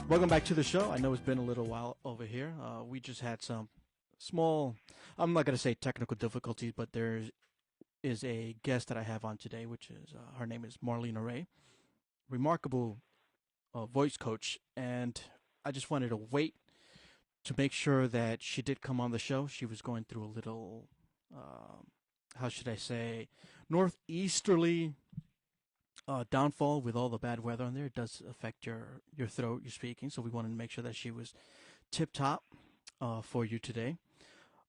Welcome back to the show. I know it's been a little while over here. We just had some small, I'm not going to say technical difficulties, but there is a guest that I have on today, which is, her name is Marlena Ray, remarkable voice coach. And I just wanted to wait to make sure that she did come on the show. She was going through a little, how should I say, northeasterly downfall with all the bad weather on there. It does affect your throat, your speaking. So we wanted to make sure that she was tip top for you today.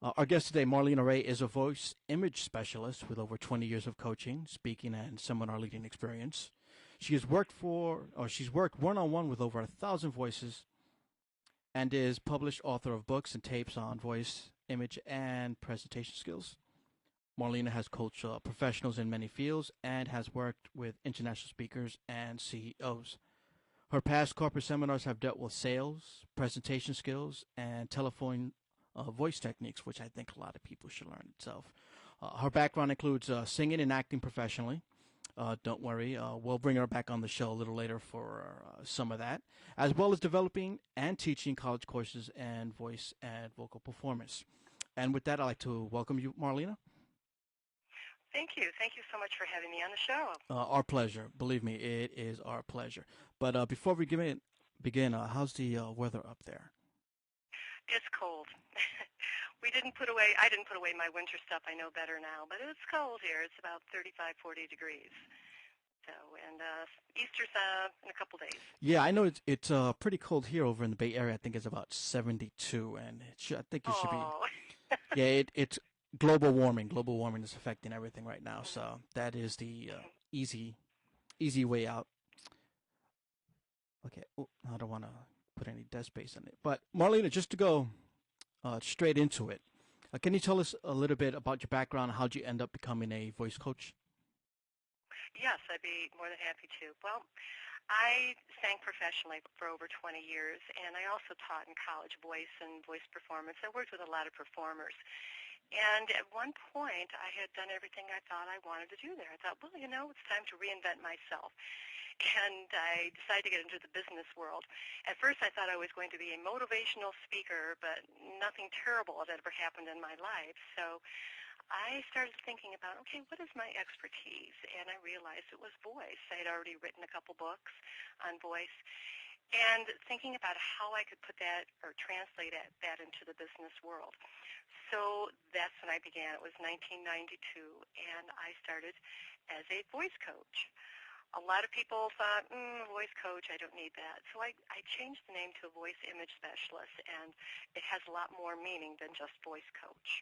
Our guest today, Marlena Ray, is a voice image specialist with over 20 years of coaching, speaking, and seminar leading experience. She's worked one-on-one with over 1,000 voices and is published author of books and tapes on voice, image, and presentation skills. Marlena has coached professionals in many fields and has worked with international speakers and CEOs. Her past corporate seminars have dealt with sales, presentation skills, and telephone voice techniques, which I think a lot of people should learn itself. Her background includes singing and acting professionally. Don't worry, we'll bring her back on the show a little later for some of that, as well as developing and teaching college courses and voice and vocal performance. And with that, I'd like to welcome you, Marlena. Thank you. Thank you so much for having me on the show. Our pleasure. Believe me, it is our pleasure. But before we begin, how's the weather up there? It's cold. I didn't put away my winter stuff. I know better now, but it's cold here. It's about 35, 40 degrees. So, and Easter's in a couple days. Yeah, I know it's pretty cold here over in the Bay Area. I think it's about 72, and I think it should be. Yeah, it's global warming. Global warming is affecting everything right now, so that is the easy way out. Okay, I don't want to put any dead space in it. But Marlena, just to go straight into it, can you tell us a little bit about your background? How'd you end up becoming a voice coach? Yes, I'd be more than happy to. Well, I sang professionally for over 20 years, and I also taught in college voice and voice performance. I worked with a lot of performers. And at one point, I had done everything I thought I wanted to do there. I thought, well, it's time to reinvent myself. And I decided to get into the business world. At first, I thought I was going to be a motivational speaker, but nothing terrible had ever happened in my life. So I started thinking about, okay, what is my expertise? And I realized it was voice. I had already written a couple books on voice. And thinking about how I could put that or translate that into the business world. So that's when I began. It was 1992, and I started as a voice coach. A lot of people thought, voice coach, I don't need that. So I changed the name to a voice image specialist, and it has a lot more meaning than just voice coach.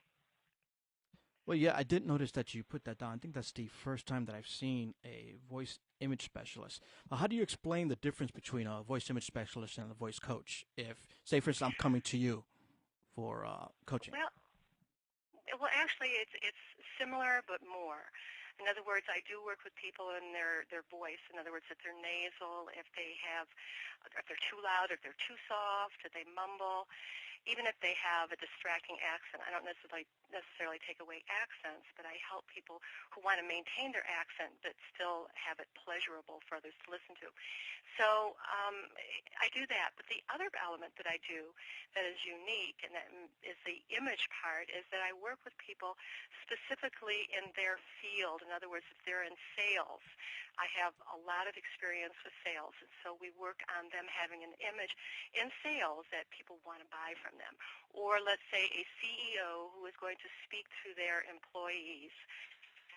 Well, yeah, I did notice that you put that down. I think that's the first time that I've seen a voice image specialist. How do you explain the difference between a voice image specialist and a voice coach? If, say, for instance, I'm coming to you for coaching. Well, actually, it's similar but more. In other words, I do work with people in their voice. In other words, if they're nasal, if they're too loud, if they're too soft, if they mumble, even if they have a distracting accent. I don't necessarily take away accents, but I help people who want to maintain their accent but still have it pleasurable for others to listen to. So I do that. But the other element that I do that is unique, and that is the image part, is that I work with people specifically in their field. In other words, if they're in sales, I have a lot of experience with sales, and so we work on them having an image in sales that people want to buy from them. Or let's say a CEO who is going to speak to their employees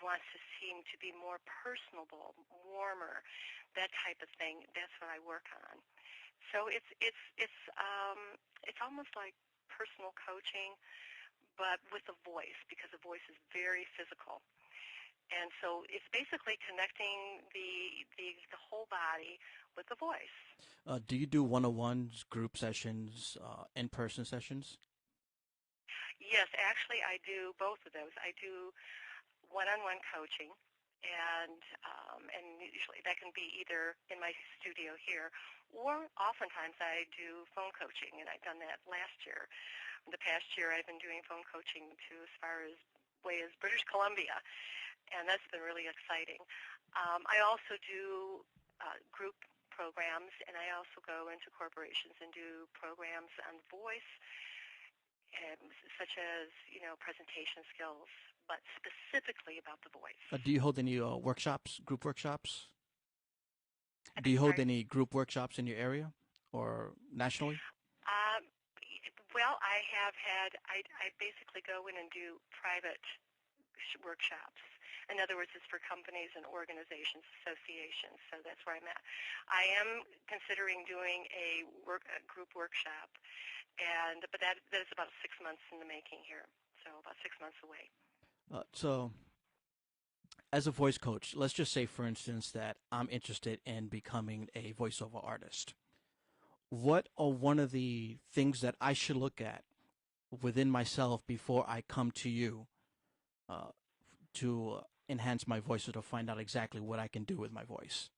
wants to seem to be more personable, warmer, that type of thing. That's what I work on. So it's almost like personal coaching, but with a voice, because the voice is very physical. And so it's basically connecting the whole body with the voice. Do you do one-on-ones, group sessions, in-person sessions? Yes, actually I do both of those. I do one-on-one coaching, and usually that can be either in my studio here, or oftentimes I do phone coaching, and I've done that last year. The past year I've been doing phone coaching to as far as way as British Columbia, and that's been really exciting. I also do group programs, and I also go into corporations and do programs on voice, such as, presentation skills, but specifically about the voice. Do you hold any workshops, group workshops? I Do beg you your hold pardon? any group workshops in your area or nationally? Um, well, I basically go in and do private workshops. In other words, it's for companies and organizations, associations, so that's where I'm at. I am considering doing a group workshop, but that is about 6 months in the making here, so about 6 months away. So, as a voice coach, let's just say, for instance, that I'm interested in becoming a voiceover artist. What are one of the things that I should look at within myself before I come to you uh, to enhance my voice or to find out exactly what I can do with my voice?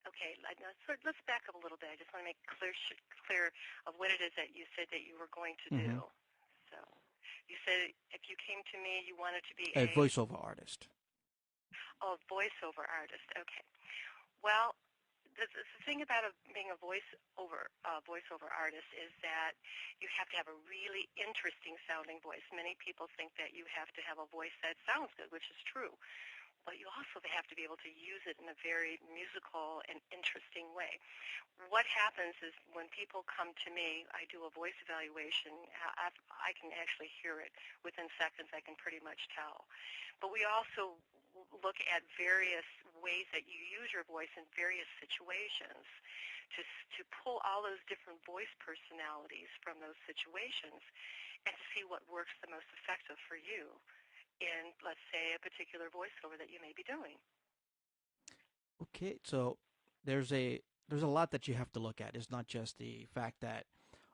Okay, let's back up a little bit. I just want to make clear of what it is that you said that you were going to do. Mm-hmm. So you said if you came to me, you wanted to be A voiceover artist. voiceover artist. Okay. Well, the thing about being a voiceover artist is that you have to have a really interesting sounding voice. Many people think that you have to have a voice that sounds good, which is true, but you also have to be able to use it in a very musical and interesting way. What happens is when people come to me, I do a voice evaluation. I can actually hear it within seconds. I can pretty much tell. But we also look at various ways that you use your voice in various situations to pull all those different voice personalities from those situations and to see what works the most effective for you in, let's say, a particular voiceover that you may be doing. Okay, so there's a lot that you have to look at. It's not just the fact that,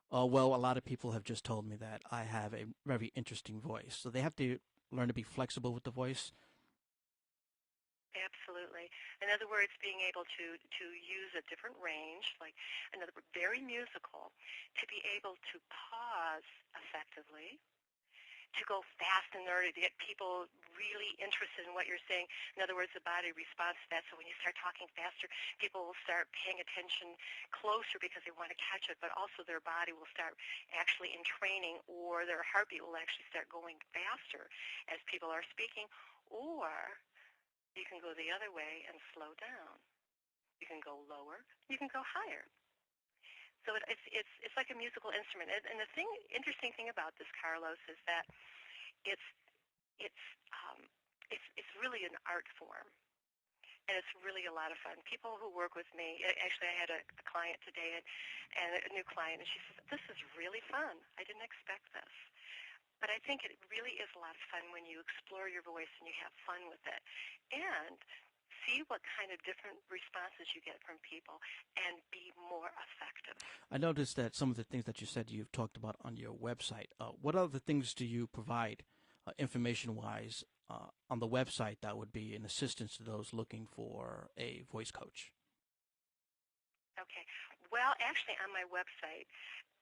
oh well, a lot of people have just told me that I have a very interesting voice. So they have to learn to be flexible with the voice. Absolutely. In other words, being able to use a different range, like another very musical, to be able to pause effectively, to go fast and nerdy, to get people really interested in what you're saying. In other words, the body responds to that. So when you start talking faster, people will start paying attention closer because they want to catch it, but also their body will start actually in training, or their heartbeat will actually start going faster as people are speaking. Or you can go the other way and slow down. You can go lower. You can go higher. So it's like a musical instrument. And the interesting thing about this, Carlos, is that it's it's um, it's really an art form, and it's really a lot of fun. People who work with me, actually, I had a client today, and a new client, and she says, "This is really fun. I didn't expect this." But I think it really is a lot of fun when you explore your voice and you have fun with it, and see what kind of different responses you get from people and be more effective. I noticed that some of the things that you said you've talked about on your website. What other things do you provide, information-wise, on the website that would be an assistance to those looking for a voice coach? Okay. Well, actually, on my website,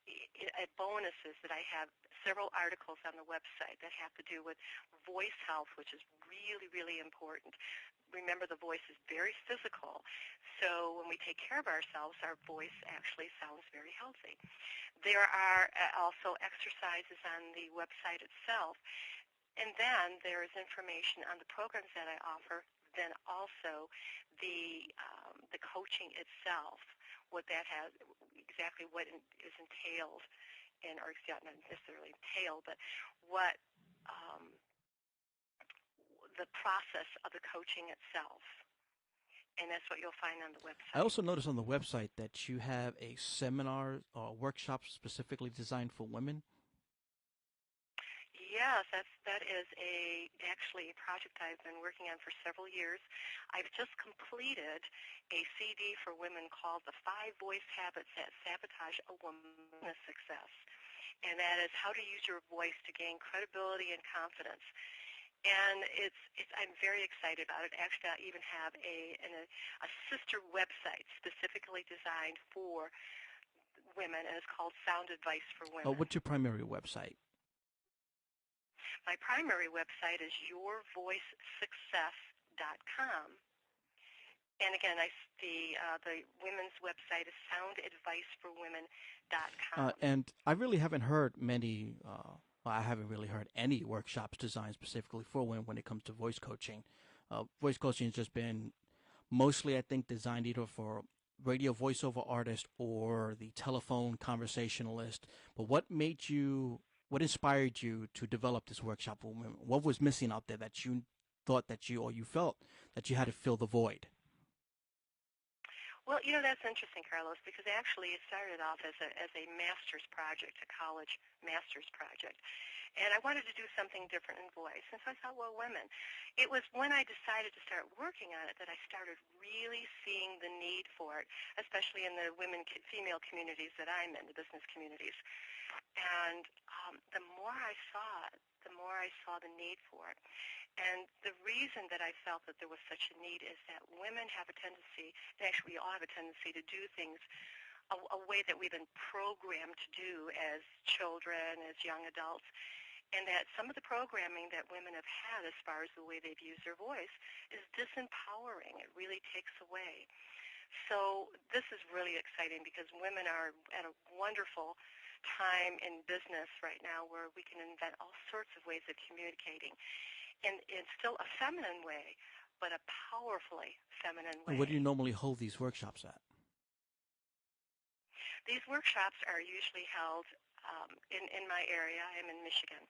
a bonus is that I have several articles on the website that have to do with voice health, which is really, really important. Remember, the voice is very physical, so when we take care of ourselves, our voice actually sounds very healthy. There are also exercises on the website itself, and then there is information on the programs that I offer, then also the coaching itself, what that has, exactly what is entailed, or not necessarily entailed, but what the process of the coaching itself. And that's what you'll find on the I website. also noticed on the website that you have a seminar or workshop specifically designed for women. Yes, that is actually a project I've been working on for several years. I've just completed a CD for women called The 5 Voice Habits That Sabotage a Woman's Success. and that is how to use your voice to gain credibility and confidence. And I'm very excited about it. Actually, I even have a sister website specifically designed for women, and it's called Sound Advice for Women. What's your primary website? My primary website is yourvoicesuccess.com. And again, the women's website is soundadviceforwomen.com. And I really haven't heard many. I haven't really heard any workshops designed specifically for women when it comes to voice coaching. Voice coaching has just been mostly, I think, designed either for radio voiceover artists or the telephone conversationalist. But what inspired you to develop this workshop for women? What was missing out there that you thought or you felt that you had to fill the void? Well, that's interesting, Carlos, because actually it started off as a master's project, a college master's project. And I wanted to do something different in voice. And so I thought, well, women. It was when I decided to start working on it that I started really seeing the need for it, especially in the female communities that I'm in, the business communities. And the more I saw it, the more I saw the need for it. And the reason that I felt that there was such a need is that women have a tendency, and actually we all have a tendency to do things a way that we've been programmed to do as children, as young adults, and that some of the programming that women have had as far as the way they've used their voice is disempowering. It really takes away. So this is really exciting because women are at a wonderful time in business right now where we can invent all sorts of ways of communicating. And it's still a feminine way, but a powerfully feminine way. And where do you normally hold these workshops at? These workshops are usually held in my area. I'm in Michigan.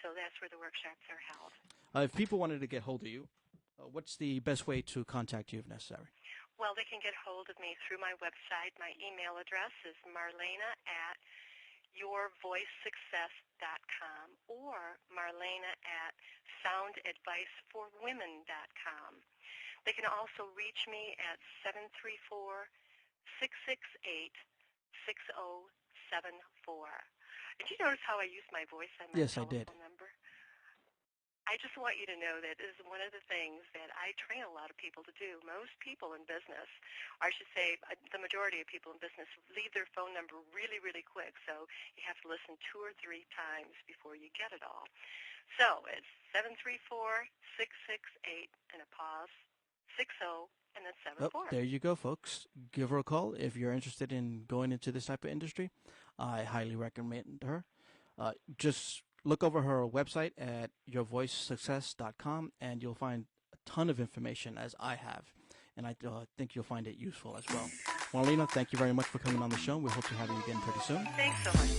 So that's where the workshops are held. If people wanted to get hold of you, what's the best way to contact you if necessary? Well, they can get hold of me through my website. My email address is marlena@yourvoicesuccess.com or marlena@soundadviceforwomen.com. They can also reach me at 734-668-6074. Did you notice how I used my voice on my telephone number? I just want you to know that this is one of the things that I train a lot of people to do. Most people in business, or I should say the majority of people in business, leave their phone number really, really quick. So you have to listen 2 or 3 times before you get it all. So it's 734-668 and a pause, 60 and then 74. There you go, folks. Give her a call if you're interested in going into this type of industry. I highly recommend her. Just look over her website at yourvoicesuccess.com, and you'll find a ton of information, as I have. And I think you'll find it useful as well. Marlena, thank you very much for coming on the show. We hope to have you again pretty soon. Thanks so much.